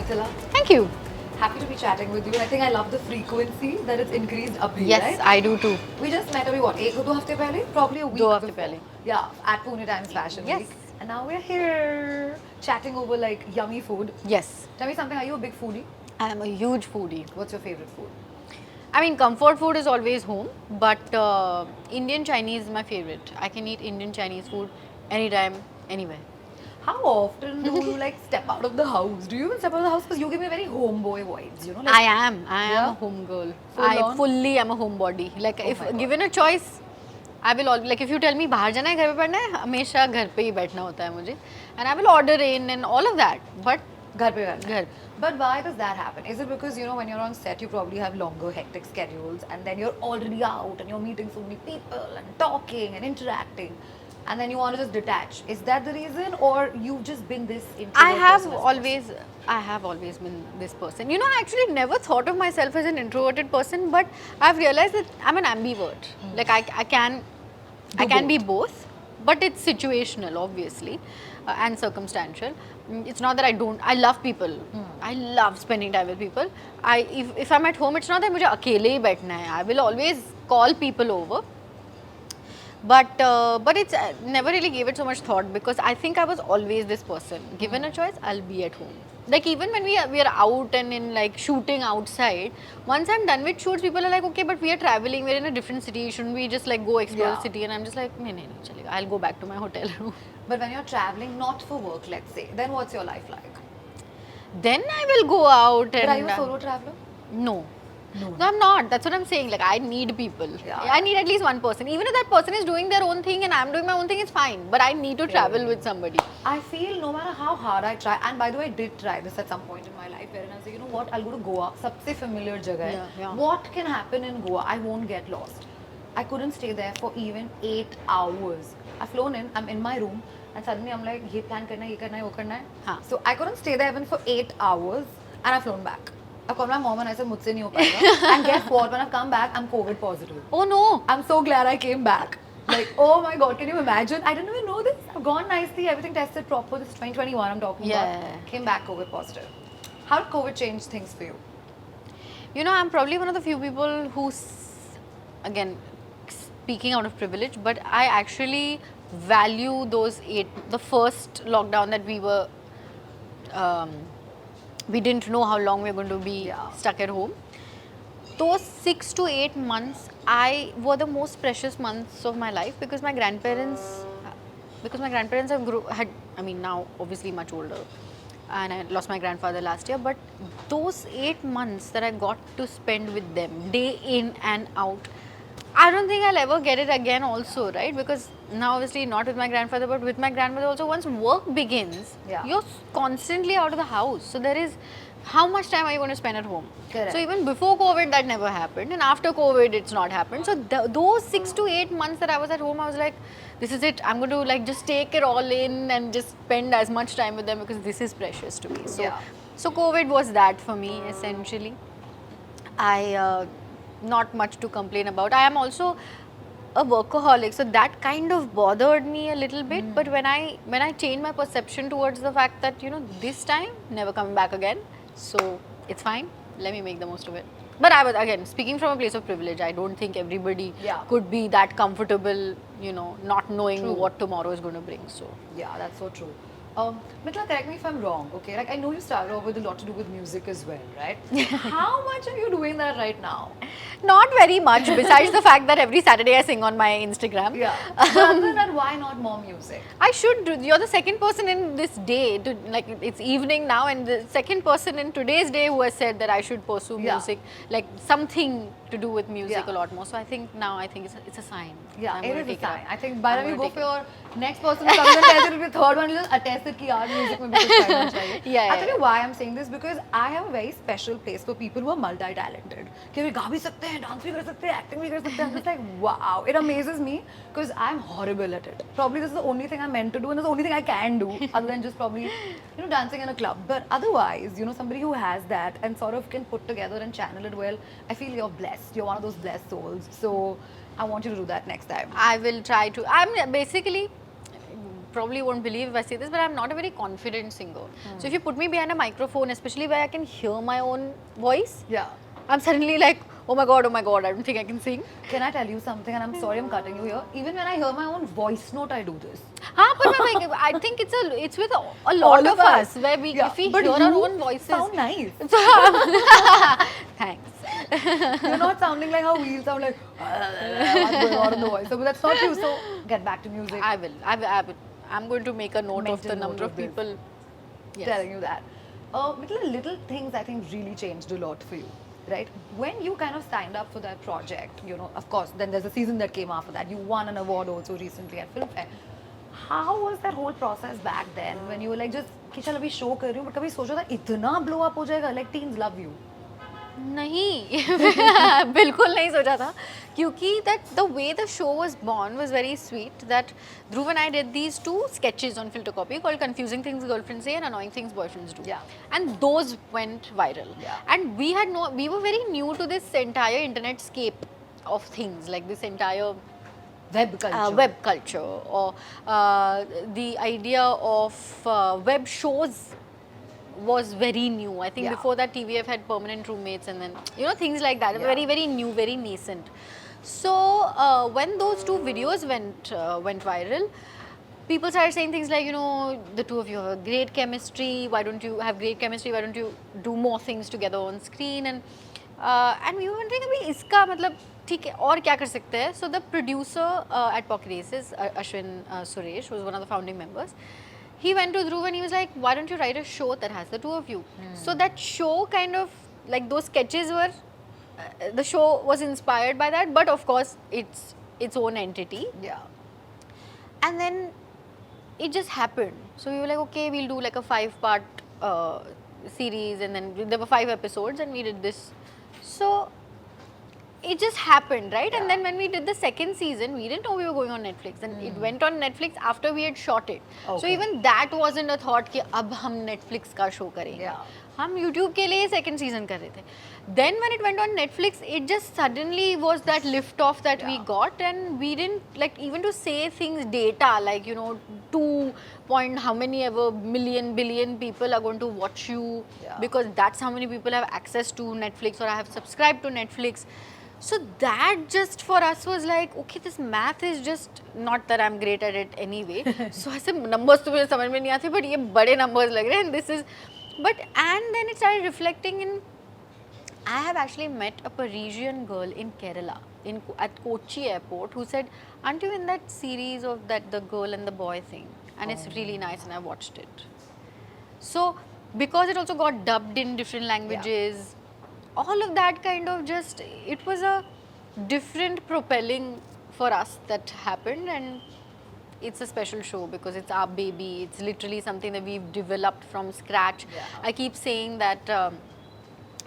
Mithila. Thank you. Happy to be chatting with you. And I think I love the frequency that it's increased up here, Yes, right? I do too. We just met अभी what? एक दो हफ्ते पहले? Probably a week 2 हफ्ते before. पहले. Yeah, at ETimes Fashion Yes. Week. And now we're here chatting over like yummy food. Yes, Tell me something. Are you a big foodie? I am a huge foodie. What's your favorite food? I mean, comfort food is always home, but Indian Chinese is my favorite. I can eat Indian Chinese food anytime, anywhere. How often do you like step out of the house? Do you even step out of the house? Because you give me very homeboy vibes, you know? Like, I am Yeah? a home girl. Full I on? fully am a homebody. Like Oh if my God. given a choice, I will always, like if you tell me बाहर जाना है घर पे पढ़ना है हमेशा घर पे ही बैठना होता है मुझे and I will order in and all of that but घर पे करना है. घर But why does that happen? Is it because, you know, when you're on set, you probably have longer, hectic schedules, and then you're already out and you're meeting so many people and talking and interacting, and then you want to just detach? Is that the reason, or you've just been this introvert I have person as a always I have always been this person. You know, I actually never thought of myself as an introverted person, but I've realized that I'm an ambivert. Like I can be both, but it's situational, obviously, and circumstantial. It's not that I don't. I love people. I love spending time with people. If I'm at home, it's not that मुझे अकेले ही बैठना है. I will always call people over. But it's never really gave it so much thought because I think I was always this person. Given a choice, I'll be at home. Like even when we are out and in like shooting outside, once I'm done with shoots, people are like, okay, but we are traveling, we're in a different city, shouldn't we just like go explore Yeah. the city? And I'm just like, no, chalega. I'll go back to my hotel room. But when you're traveling, not for work, let's say, then what's your life like? Then I will go out and But are you a solo traveler? no. No, I'm not. That's what I'm saying. Like, I need people. Yeah. I need at least one person. Even if that person is doing their own thing and I'm doing my own thing, it's fine. But I need to travel with somebody. I feel no matter how hard I try, and by the way, I did try this at some point in my life, wherein I was like, you know what, I'll go to Goa, सबसे familiar जगह है. Yeah. What can happen in Goa? I won't get lost. I couldn't stay there for even 8 hours. I've flown in, I'm in my room, and suddenly I'm like, ये plan करना है, ये करना है, वो करना है. हाँ. So I couldn't stay there even for 8 hours, and I've flown back. I called my mom and I said, मुझसे नहीं हो पाएगा. And guess what? When I've come back, I'm COVID positive. Oh no. I'm so glad I came back. Like, oh my God, can you imagine? I didn't even know this. I've gone nicely, everything tested proper. This is 2021 I'm talking Yeah. about. Came back COVID positive. How did COVID change things for you? You know, I'm probably one of the few people who, again, speaking out of privilege, but I actually value the first lockdown that we didn't know how long we were going to be stuck at home. Those 6 to 8 months were the most precious months of my life because my grandparents now obviously much older, and I lost my grandfather last year, but those 8 months that I got to spend with them day in and out, I don't think I'll ever get it again also, right? Because now obviously not with my grandfather, but with my grandmother also, once work begins, Yeah. you're constantly out of the house. So there is, how much time are you going to spend at home? Correct. So even before COVID, that never happened. And after COVID, it's not happened. So those 6 to 8 months that I was at home, I was like, this is it. I'm going to like just take it all in and just spend as much time with them because this is precious to me. So, Yeah. so COVID was that for me, essentially. Not much to complain about. I am also a workaholic, so that kind of bothered me a little bit. But when I changed my perception towards the fact that, you know, this time never coming back again, so it's fine. Let me make the most of it. But I was, again, speaking from a place of privilege. I don't think everybody could be that comfortable, you know, not knowing what tomorrow is going to bring. So Yeah, that's so true. Mithila, correct me if I'm wrong, okay? Like, I know you started off with a lot to do with music as well, right? How much are you doing that right now? not very much, besides the fact that every Saturday I sing on my Instagram. Yeah. But other than that, why not more music? I should do. You're the second person in this day, like it's evening now, and the second person in today's day who has said that I should pursue music, like something to do with music a lot more. So I think it's a sign. Yeah, I'm it gonna is a take sign. up. I think by the I'm time you gonna go take for your next person who comes and tells you it'll be the third one, you just attest it कि यार music में भी कुछ करना चाहिए. Yeah, I'll tell you why I'm saying this because I have a very special place for people who are multi-talented. कि वे गा भी सकते हैं, dance भी कर सकते हैं, acting भी कर सकते हैं. I'm just like wow, it amazes me because I'm horrible at it. Probably this is the only thing I'm meant to do and it's the only thing I can do other than just probably dancing in a club. But otherwise, somebody who has that and sort of can put together and channel it well, I feel you're blessed. You're one of those blessed souls. So I want you to do that next time. I will try to. I'm basically probably won't believe if I say this, but I'm not a very confident singer. So if you put me behind a microphone, especially where I can hear my own voice, Yeah. I'm suddenly like, oh my god, I don't think I can sing. Can I tell you something? And I'm sorry I'm cutting you here. Even when I hear my own voice note, I do this. But I think it's with a lot All of us where we Yeah, if we but hear our you own voices. sound nice. Thanks. You're not sounding like how we'll sound like what's going on in the voice. So, but that's not you. So get back to music. I will. I'm going to make a note of Mental the note number of of this. people. Yes. Telling you that. Little things I think really changed a lot for you, right? When you kind of signed up for that project, of course, then there's a season that came after that. You won an award also recently at Filmfare. How was that whole process back then when you were like just कि चल अभी show कर रही हूँ, but कभी सोचा था इतना blow up हो जाएगा, like teens love you? नहीं बिल्कुल नहीं सोचा था क्योंकि that the way the show was born was very sweet that Dhruv and I did these 2 sketches on Filter Copy called Confusing Things Girlfriends Say and Annoying Things Boyfriends Do. Yeah. And those went viral. Yeah. And we were very new to this entire internet scape of things, like this entire web culture or the idea of web shows was very new. I think Yeah. before that TVF had permanent roommates and then things like that. Yeah. Very very new, very nascent. So when those 2 videos went viral, people started saying things like, the 2 of you have a great chemistry. Why don't you have great chemistry? Why don't you do more things together on screen? And we were wondering, अभी इसका मतलब ठीक है और क्या कर सकते हैं? So the producer at Pocket Aces, Ashwin Suresh, who was one of the founding members, he went to Dhruv and he was like, why don't you write a show that has the 2 of you? So that show kind of, like those sketches were, the show was inspired by that, but of course it's its own entity. Yeah. And then it just happened. So we were like, okay, we'll do like a 5-part series, and then there were 5 episodes and we did this. So it just happened, right? Yeah. And then when we did the second season, we didn't know we were going on Netflix, and it went on Netflix after we had shot it. So Okay. even that wasn't a thought कि अब हम Netflix का show करेंगे. Yeah. हम YouTube के लिए second season कर रहे थे. Then when it went on Netflix, it just suddenly was that lift off that we Yeah. got, and we didn't like even to say things data like 2 point how many ever billion people are going to watch you, Yeah. because that's how many people have access to Netflix or have subscribed to Netflix. So that just for us was like, okay, this math is just not that I'm great at it anyway. So ऐसे numbers तो मुझे समझ में नहीं आते, but ये बड़े numbers लग रहे हैं, and this is, and then it started reflecting in. I have actually met a Parisian girl in Kerala, at Kochi airport, who said, aren't you in that series of that the girl and the boy thing? And it's really nice, and I watched it. So because it also got dubbed in different languages, all of that kind of just, it was a different propelling for us that happened, and it's a special show because it's our baby. It's literally something that we've developed from scratch. Yeah. I keep saying that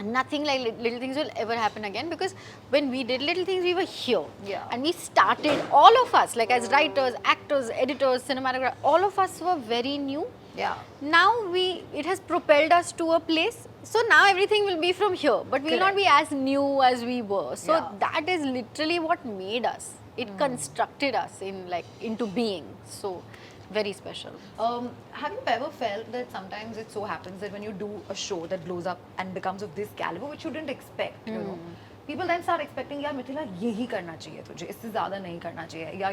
nothing like Little Things will ever happen again, because when we did Little Things, we were here. Yeah. And we started, all of us, like as writers, actors, editors, cinematographers, all of us were very new. Yeah. Now it has propelled us to a place. So now everything will be from here, but we will not be as new as we were. So Yeah. that is literally what made us. It constructed us into being. So very special. Have you ever felt that sometimes it so happens that when you do a show that blows up and becomes of this caliber, which you didn't expect, people then start expecting, यार मिथिला यही करना चाहिए तुझे, इससे ज़्यादा नहीं करना चाहिए, या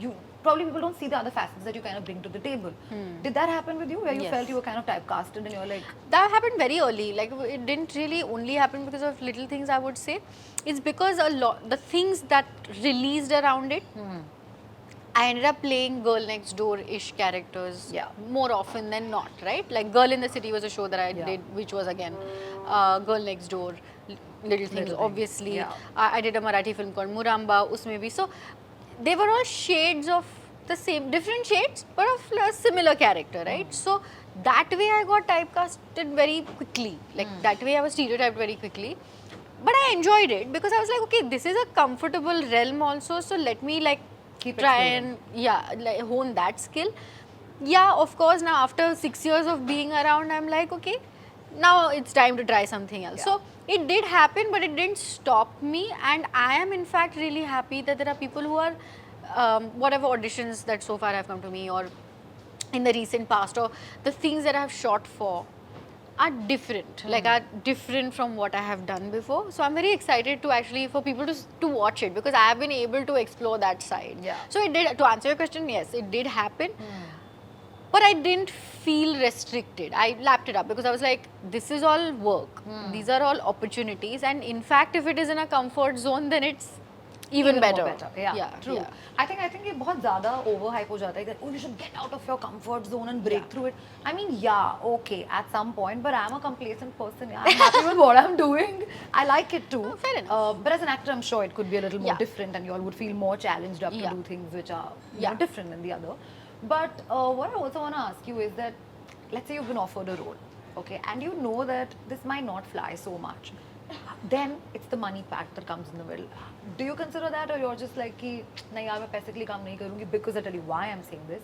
you probably people don't see the other facets that you kind of bring to the table. Did that happen with you, where you Yes. felt you were kind of typecasted and you're like, That happened very early. Like it didn't really only happen because of Little Things, I would say. It's because the things that released around it, I ended up playing girl next door-ish characters more often than not, right? Like Girl in the City was a show that I did, which was again Girl Next Door, Little Things, obviously. Yeah. I did a Marathi film called Muramba, usme bhi. So they were all shades of the same, different shades, but of a similar character, right? So that way I got typecasted very quickly. Like that way I was stereotyped very quickly. But I enjoyed it because I was like, okay, this is a comfortable realm also, so let me Keep try exploring. and hone that skill. Yeah, of course, now after 6 years of being around, I'm like, okay, now it's time to try something else. So it did happen, but it didn't stop me, and I am in fact really happy that there are people who are whatever auditions that so far have come to me, or in the recent past, or the things that I have shot for are different, like are different from what I have done before. So I'm very excited to actually for people to watch it, because I have been able to explore that side. Yeah. So it did, to answer your question, yes, it did happen. But I didn't feel restricted. I lapped it up because I was like, this is all work. These are all opportunities. And in fact, if it is in a comfort zone, then it's even more better. Yeah, true. Yeah. I think ये बहुत ज़्यादा overhype हो जाता है that oh, you should get out of your comfort zone and break through it. I mean, yeah, okay, at some point, but I'm a complacent person. Yeah, I'm happy with what I'm doing. I like it too. Fair enough. But as an actor, I'm sure it could be a little more Yeah. different, and you all would feel more challenged up to Yeah. do things which are Yeah. more different than the other. But what I also want to ask you is that, let's say you've been offered a role, okay, and you know that this might not fly so much. Then it's the money part that comes in the middle. Do you consider that, or you're just like कि नहीं यार मैं पैसे के लिए काम नहीं करूँगी? Because I tell you why I'm saying this.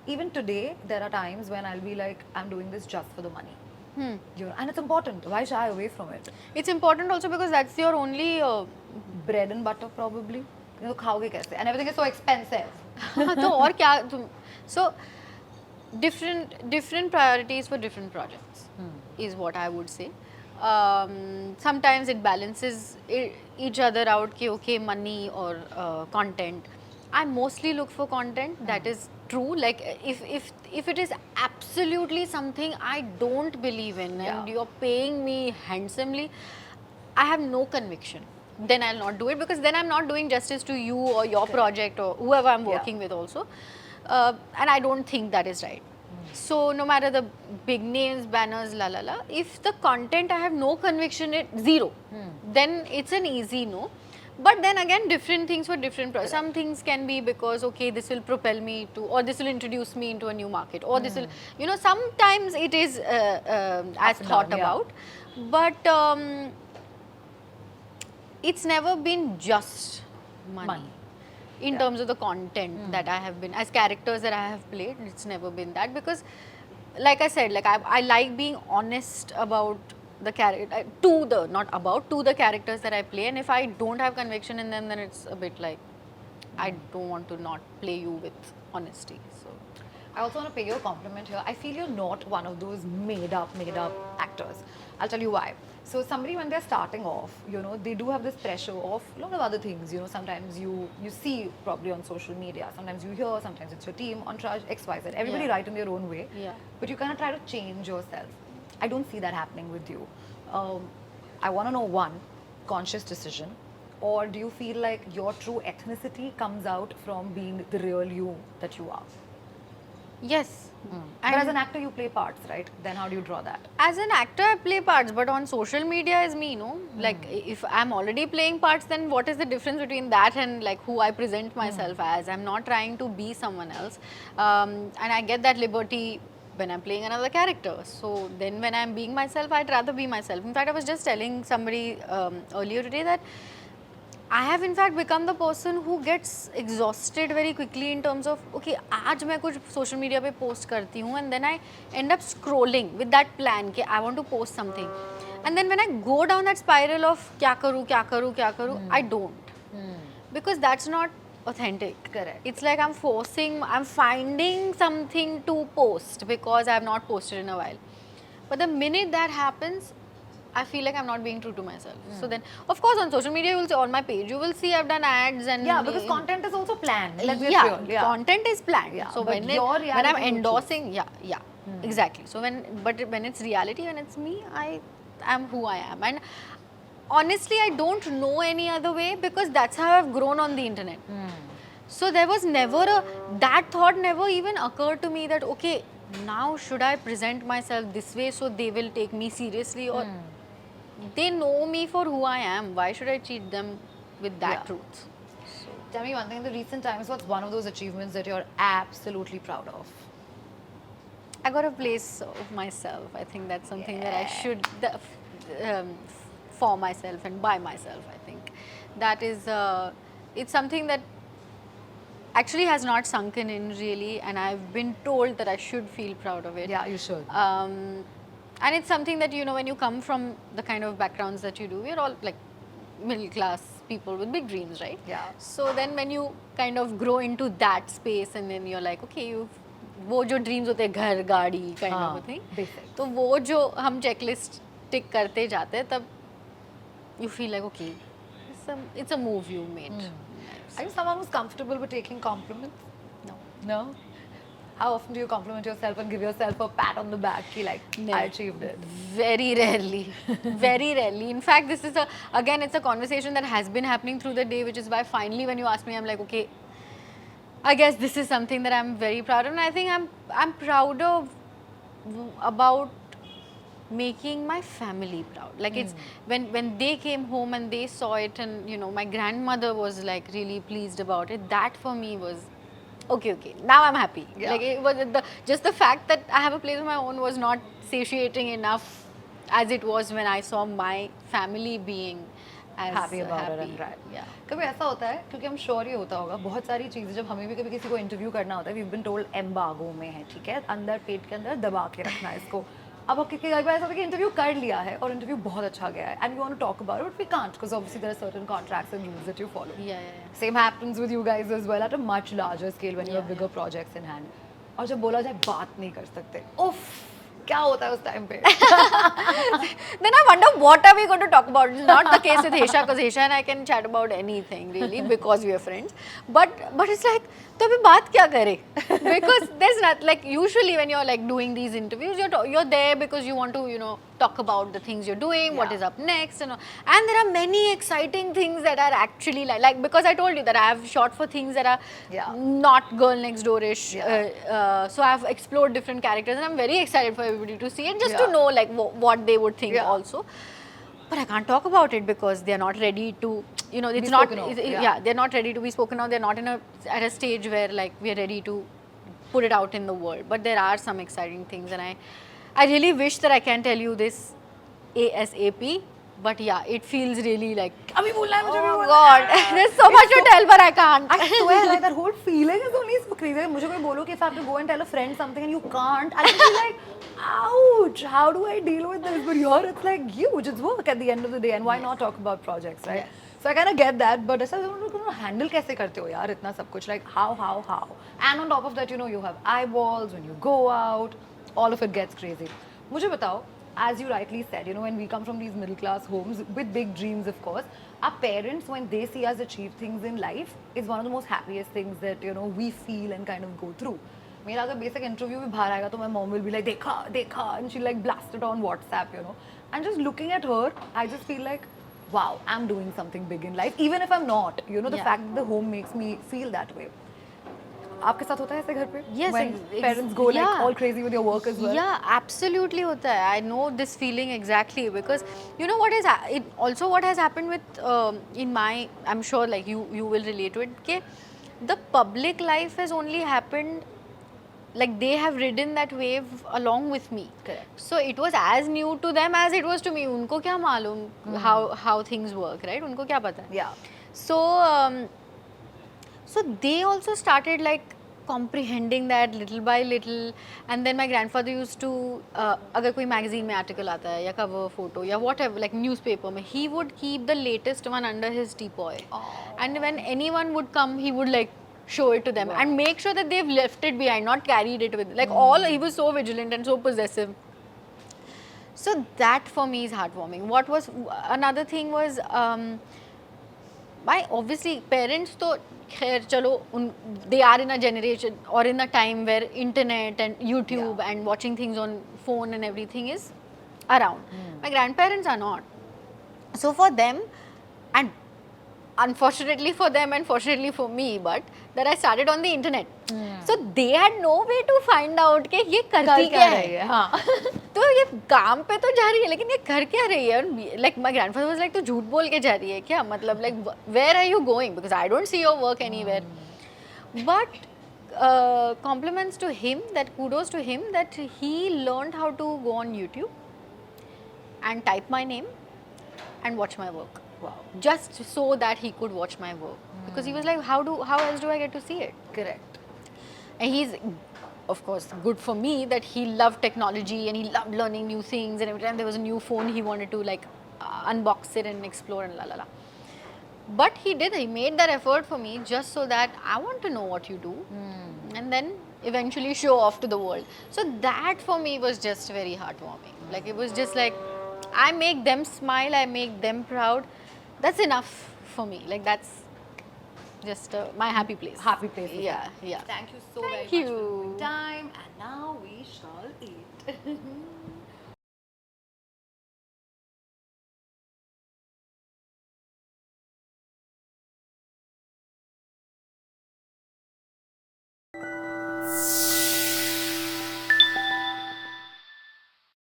Even today, there are times when I'll be like, I'm doing this just for the money. You know, and it's important. Why shy away from it? It's important also because that's your only Bread and butter probably. You know, खाओगे कैसे? And everything is so expensive. तो और क्या तुम so different priorities for different projects is what I would say. Sometimes it balances each other out कि okay, money or content. I mostly look for content that is true. Like if it is absolutely something I don't believe in and you're paying me handsomely, I have no conviction. Then I'll not do it, because then I'm not doing justice to you or your project or whoever I'm working with also. And I don't think that is right. So no matter the big names, banners, la la la, if the content I have no conviction in, zero, then it's an easy no. But then again, different things for different projects. Some things can be because, okay, this will propel me to, or this will introduce me into a new market, or this will, you know, sometimes it is as thought about. But it's never been just money. In terms of the content that I have been, as characters that I have played, it's never been that, because like I said, like I like being honest about the character, to the characters that I play, and if I don't have conviction in them, then it's a bit like, I don't want to not play you with honesty. So I also want to pay you a compliment here. I feel you're not one of those made up actors. I'll tell you why. So somebody, when they're starting off, you know, they do have this pressure of a lot of other things. You know, sometimes you see probably on social media, sometimes you hear, sometimes it's your team, entourage, XYZ. Everybody write in their own way. Yeah. But you kind of try to change yourself. I don't see that happening with you. I want to know, one, conscious decision, or do you feel like your true ethnicity comes out from being the real you that you are? yes. But as an actor, you play parts, right? Then how do you draw that? As an actor, I play parts, but on social media is me, no? Like, if I'm already playing parts, then what is the difference between that and like who I present myself as? I'm not trying to be someone else. And I get that liberty when I'm playing another character. So then when I'm being myself, I'd rather be myself. In fact, I was just telling somebody earlier today that I have in fact become the person who gets exhausted very quickly in terms of, okay, आज मैं कुछ social media पे post करती हूँ, and then I end up scrolling with that plan कि I want to post something, and then when I go down that spiral of क्या करूँ, I don't, because that's not authentic. Correct. It's like I'm finding something to post because I have not posted in a while, but the minute that happens, I feel like I'm not being true to myself. So then, of course, on social media, you will see, on my page, you will see I've done ads and... Yeah, because content is also planned. Let's be yeah, real. content is planned. Yeah, So but when your I'm reality you endorsing, exactly. So when it's reality, when it's me, I am who I am. And honestly, I don't know any other way, because that's how I've grown on the internet. So there was never that thought never even occurred to me that, okay, now should I present myself this way so they will take me seriously, or they know me for who I am. Why should I cheat them with that truth? So, tell me one thing, in the recent times, what's one of those achievements that you're absolutely proud of? I got a place of myself. I think that's something that I should for myself and by myself. I think that is it's something that actually has not sunken in really, and I've been told that I should feel proud of it. Yeah, you should. And it's something that, you know, when you come from the kind of backgrounds that you do, we're all like middle class people with big dreams, right? Yeah. So then when you kind of grow into that space, and then you're like, okay, you've वो जो dreams होते हैं घर गाड़ी kind of thing, basic. तो वो जो हम चेकलिस्ट टिक करते जाते हैं तब you feel like okay, it's a move you made. Are you someone who's comfortable with taking compliments? No. No? How often do you compliment yourself and give yourself a pat on the back? Like, No. I achieved it. Very rarely. Very rarely. In fact, this is again, it's a conversation that has been happening through the day, which is why finally when you ask me, I'm like, okay, I guess this is something that I'm very proud of. And I think I'm proud of about making my family proud. Like it's when they came home and they saw it, and you know, my grandmother was like really pleased about it. That for me was okay, now I'm happy. Yeah. Like it was just the fact that I have a place of my own was not satiating enough as it was when I saw my family being as Happy about it and right. Yeah. कभी ऐसा होता है, क्योंकि हम sure ही होता होगा, बहुत सारी चीज़ें जब हमें भी कभी किसी को इंटरव्यू करना होता है, we've been told एम्बागो में है, ठीक है, अंदर पेट के अंदर दबा के रखना है इसको. अब आपके कई बार ऐसा होता है कि इंटरव्यू कर लिया है और इंटरव्यू बहुत अच्छा गया है, and we want to talk about it, but we can't because obviously there are certain contracts and rules that you follow. Yeah. Same happens with you guys as well at a much larger scale when you have bigger projects in hand. और जब बोला जाए बात नहीं कर सकते, उफ, क्या होता है उस टाइम पे? Then I wonder what are we going to talk about. It's not the case with Hesha because Hesha and I can chat about anything really because we are friends. But it's like, तो अभी बात क्या करें? Because there's not like usually when you're like doing these interviews, you're there because you want to talk about the things you're doing, what is up next, and there are many exciting things that are actually like because I told you that I have shot for things that are not girl next door-ish. So I've explored different characters and I'm very excited for everybody to see it just to know like what they would think also. But I can't talk about it because they're not ready to, it's not, they're not ready to be spoken of. They're not at a stage where like we're ready to put it out in the world. But there are some exciting things and I really wish that I can tell you this ASAP. But yeah, it feels really like, oh God, there's so much to tell but I can't. I swear, like that whole feeling is only so crazy. मुझे कोई बोलो कि if I have to go and tell a friend something and you can't, I'll just be like, ouch, how do I deal with this? But here it's like huge, it's work at the end of the day, and why not talk about projects, right? So I kind of get that, but ऐसा handle कैसे करते हो यार इतना सब कुछ, like how? And on top of that, you have eyeballs when you go out, all of it gets crazy. मुझे बताओ, as you rightly said, when we come from these middle class homes with big dreams, of course, our parents, when they see us achieve things in life, is one of the most happiest things that, we feel and kind of go through. मेरा अगर basic interview भी बाहर आएगा तो my mom will be like, देखा, and she'll like blast it on WhatsApp, And just looking at her, I just feel like, wow, I'm doing something big in life, even if I'm not. The fact that the home makes me feel that way. आपके साथ होता है ऐसे घर पे? Yes, when parents go like all crazy with your work as well? Yeah, absolutely होता है. I know this feeling exactly because what has happened with in my, I'm sure like you will relate to it, कि the public life has only happened, like they have ridden that wave along with me. Correct. So it was as new to them as it was to me. उनको क्या मालूम how things work, right? उनको क्या पता? Yeah. So they also started like comprehending that little by little, and then my grandfather used to अगर कोई magazine में article आता है या cover photo या whatever, like newspaper में, he would keep the latest one under his teapoy. And when anyone would come, he would like show it to them and make sure that they've left it behind, not carried it with, like he was so vigilant and so possessive. So that for me is heartwarming. What was another thing was my obviously parents तो खैर चलो they are in a generation or in a time where internet and YouTube and watching things on phone and everything is around. My grandparents are not. So for them, and unfortunately for them and fortunately for me, but that I started on the internet. So they had no way to find out कि ये करती क्या है. हाँ. तो ये काम पे तो जा रही है लेकिन ये कर क्या रही है? Like my grandfather was like, तो झूठ बोल के जा रही है क्या? मतलब like where are you going? Because I don't see your work anywhere. But compliments to him, that kudos to him that he learned how to go on YouTube and type my name and watch my work. Wow. Just so that he could watch my work. Because he was like, how else do I get to see it? Correct. And he's, of course, good for me that he loved technology and he loved learning new things, and every time there was a new phone he wanted to like unbox it and explore and la la la. But he made that effort for me just so that I want to know what you do. And then eventually show off to the world. So that for me was just very heartwarming. Like it was just like, I make them smile, I make them proud. That's enough for me. Like that's just my happy place. Happy place. with Yeah, that. yeah. Thank you so Thank very much you. for doing time. And now we shall eat.